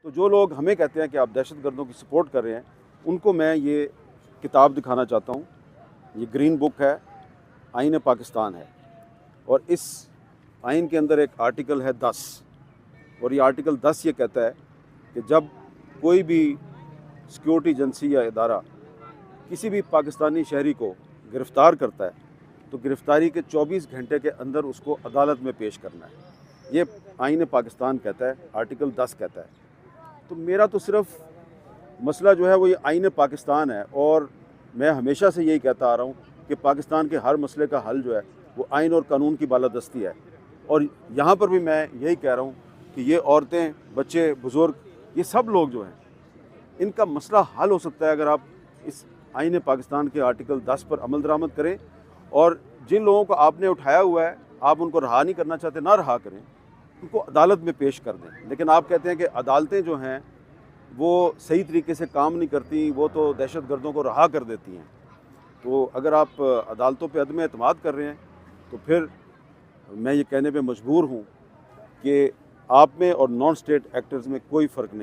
तो जो लोग हमें कहते हैं कि आप दहशतगर्दों की सपोर्ट कर रहे हैं, उनको मैं ये किताब दिखाना चाहता हूँ। ये ग्रीन बुक है, आइन पाकिस्तान है, और इस आइन के अंदर एक आर्टिकल है 10, और ये आर्टिकल 10 ये कहता है कि जब कोई भी सिक्योरिटी एजेंसी या इदारा किसी भी पाकिस्तानी शहरी को गिरफ़्तार करता है तो गिरफ़्तारी के 24 घंटे के अंदर उसको अदालत में पेश करना है। ये आइन पाकिस्तान कहता है, आर्टिकल 10 कहता है। तो मेरा तो सिर्फ मसला जो है वो ये आइन पाकिस्तान है, और मैं हमेशा से यही कहता आ रहा हूँ कि पाकिस्तान के हर मसले का हल जो है वो आइन और कानून की बालादस्ती है। और यहाँ पर भी मैं यही कह रहा हूँ कि ये औरतें, बच्चे, बुज़ुर्ग, ये सब लोग जो हैं, इनका मसला हल हो सकता है अगर आप इस आइन पाकिस्तान के आर्टिकल 10 पर अमल दरामद करें, और जिन लोगों को आपने उठाया हुआ है आप उनको रहा नहीं करना चाहते, ना रहा करें, उनको अदालत में पेश कर दें। लेकिन आप कहते हैं कि अदालतें जो हैं वो सही तरीके से काम नहीं करती, वो तो दहशतगर्दों को रहा कर देती हैं। तो अगर आप अदालतों पे अदम एतमाद कर रहे हैं तो फिर मैं ये कहने पे मजबूर हूँ कि आप में और नॉन स्टेट एक्टर्स में कोई फ़र्क नहीं।